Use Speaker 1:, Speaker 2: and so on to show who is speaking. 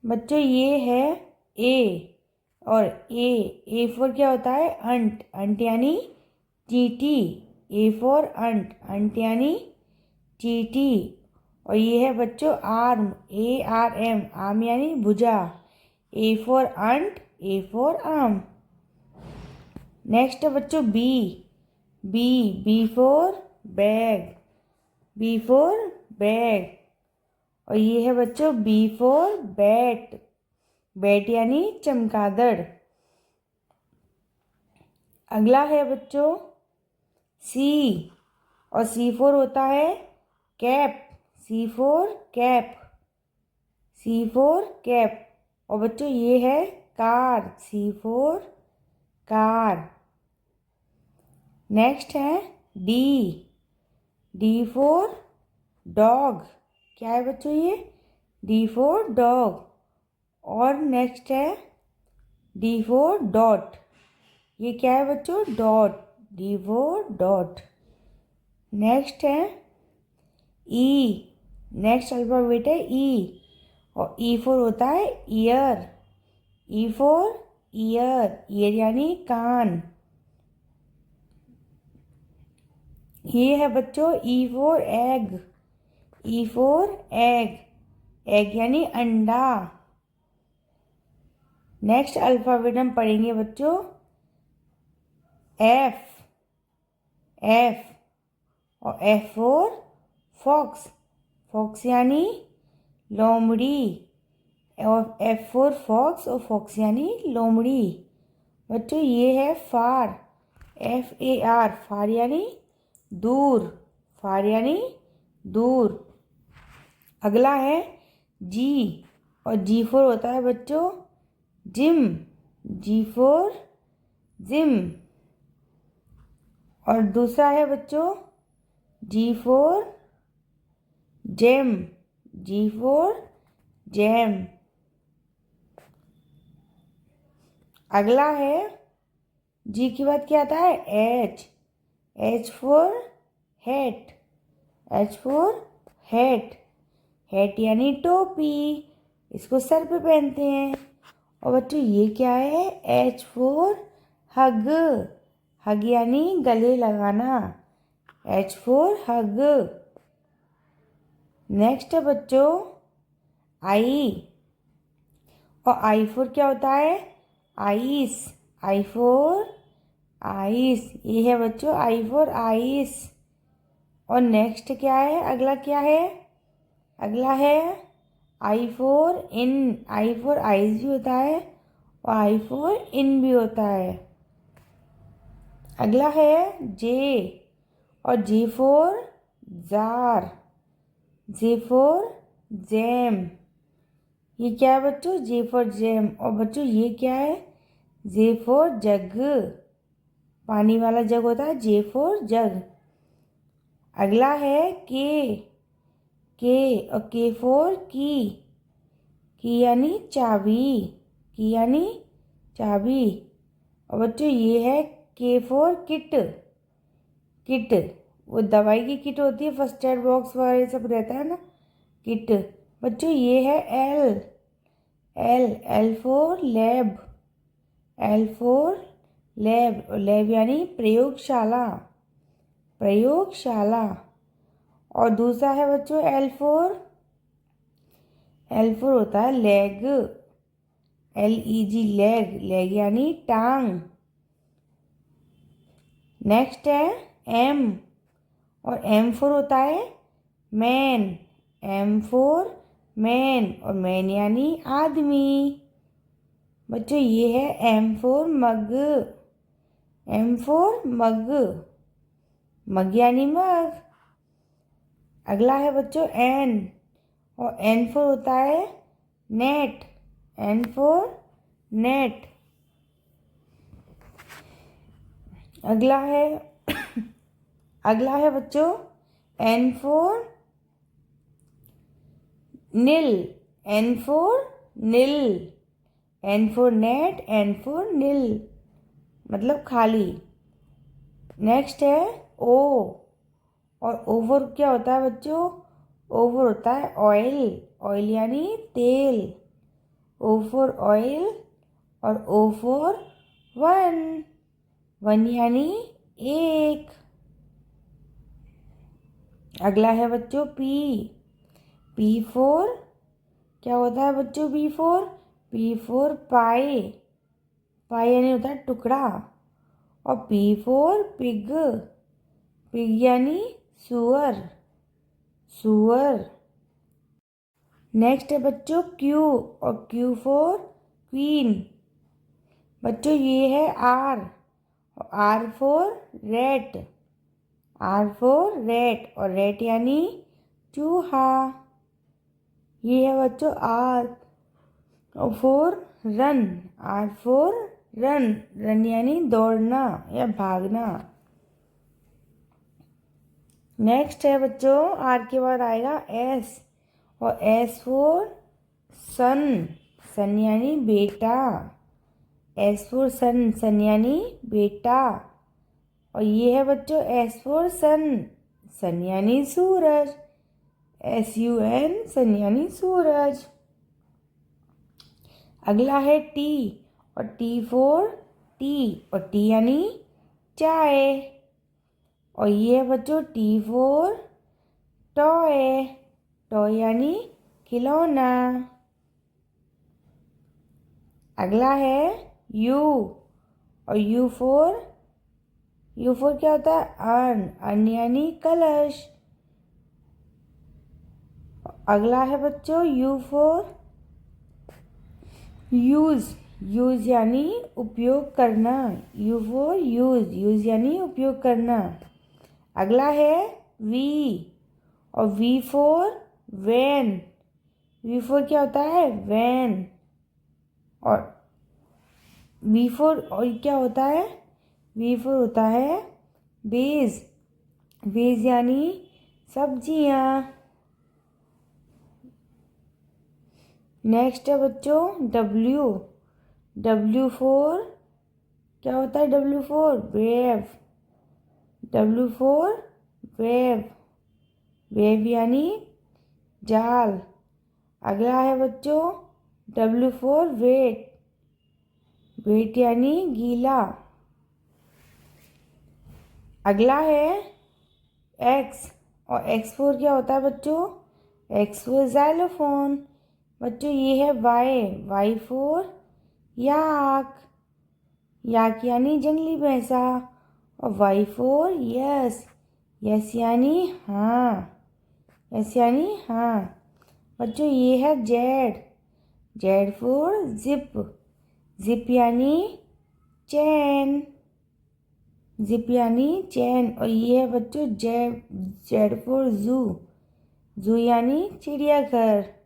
Speaker 1: बच्चों ये है ए। और ए फॉर क्या होता है? अंट। अंट यानी चींटी। ए फॉर अंट। अंट यानी चींटी। और ये है बच्चों आर्म। ARM। आर्म यानी भुजा। A for ant, A for arm. Next है बच्चों B. B for bag. B for bag. और ये है बच्चों बी फॉर बैट। बैट यानी चमगादड़। अगला है बच्चों सी। और सी फॉर होता है cap. C for cap. C for cap. और बच्चों ये है car. C for car. Next है डी। D for dog. क्या है बच्चों ये? D for dog. और नेक्स्ट है डी फॉर डॉट। ये क्या है बच्चों? Dot. D for dot. Next है ई। नेक्स्ट अल्फाबेट है ई। और ई फॉर होता है year. E for year. Year यानी कान। ये है बच्चों E for egg. E for egg. Egg यानी अंडा। नेक्स्ट अल्फाबेट हम पढ़ेंगे बच्चों एफ। एफ। और एफ फॉर फॉक्स। फॉक्स यानी लोमड़ी। और एफ फॉर फॉक्स और फॉक्स यानी लोमड़ी। बच्चों ये है फार। FAR। फार यानी दूर। फार यानी दूर। अगला है जी। और जी फॉर होता है बच्चों जिम। Ji for gym. और दूसरा है बच्चों G for gem. G for jam. अगला है जी के बाद क्या आता है? H. H for hat. H for hat. Hat यानी टोपी। इसको सर पे पहनते हैं। और बच्चों ये क्या है? एच फॉर हग। हग यानी गले लगाना। H for hug. नेक्स्ट है बच्चों आई। और आई फॉर क्या होता है? आइस। I for ice. ये है बच्चों आई फॉर आइस। और नेक्स्ट क्या है? अगला क्या है? अगला है I for in. I for ice भी होता है और आई फॉर इन भी होता है। अगला है जे। और J for jar. J for jam. ये क्या है बच्चों? J for jam. और बच्चों ये क्या है? J for jug. पानी वाला जग होता है जे फॉर जग। अगला है के। के। और के फॉर की यानी चाबी। की यानी चाबी। और बच्चों ये है के फॉर किट। किट वो दवाई की किट होती है, फर्स्ट एड बॉक्स वगैरह सब रहता है ना, किट। बच्चों ये है L. L. L for lab. L for lab. Lab यानी प्रयोगशाला। प्रयोगशाला। और दूसरा है बच्चों एल फोर। एल फोर होता है लेग। LEG leg. लेग यानी टांग। नेक्स्ट है एम। और एम फोर होता है मैन। M for man. और मैन यानी आदमी। बच्चों ये है M for mug. M for mug. Mug यानी मग। अगला है बच्चों एन। और एन फोर होता है नेट। N for net. अगला है अगला है बच्चों N for nil. N for nil. N for net. N for nil मतलब खाली। नेक्स्ट है ओ। और ओवर क्या होता है बच्चों? ओवर होता है ऑयल। ऑयल यानी तेल। O for oil और O for वन, वन यानी एक। अगला है बच्चों पी, पी फोर क्या होता है बच्चों? पी फोर पाई, पाई यानी होता है टुकड़ा। और पी फोर पिग, पिग यानी सुअर, सुअर। नेक्स्ट है बच्चों क्यू, और क्यू फोर क्वीन। बच्चों ये है R, R for rat, R for rat, और रेट यानी चूहा। ये है बच्चों R for run, R for run, run यानी दौड़ना या भागना। नेक्स्ट है बच्चों आर के बाद आएगा एस, और एस फोर सन, सन यानी बेटा, एस फोर सन, सन यानी बेटा। और ये है बच्चों एस फोर सन, सन यानी सूरज, SUN, सन यानी सूरज। अगला है टी, और टी फोर टी, और टी यानी चाय। और ये है बच्चों टी फोर टॉय, टॉय यानी खिलौना। अगला है यू, और यू फोर क्या होता है? अर्न, अर्न यानी कलश। अगला है बच्चों यू फोर यूज, यूज यानी उपयोग करना, यू फोर यूज, यूज यानी उपयोग करना। अगला है वी, और V for van, V for क्या होता है? वैन। और वी फोर और क्या होता है? वी फोर होता है वेज, वेज यानी सब्जियां। नेक्स्ट है बच्चों डब्ल्यू, डब्ल्यू फोर क्या होता है? W four wave, W four wave, wave यानी जाल। अगला है बच्चों डब्ल्यू फोर वेट, वेट यानी गीला। अगला है एक्स, और एक्स फोर क्या होता है बच्चों? X four xylophone. बच्चों ये है वाई, वाई फोर याक, याक यानी जंगली भैंसा। और वाई फोर यस, यस यानी हाँ, यस यानी हाँ। बच्चों ये है Z, Z four zip, zip यानी चैन, जिप यानी चैन। और ये है बच्चों जेड, जेड फोर जू, जू यानी चिड़ियाघर।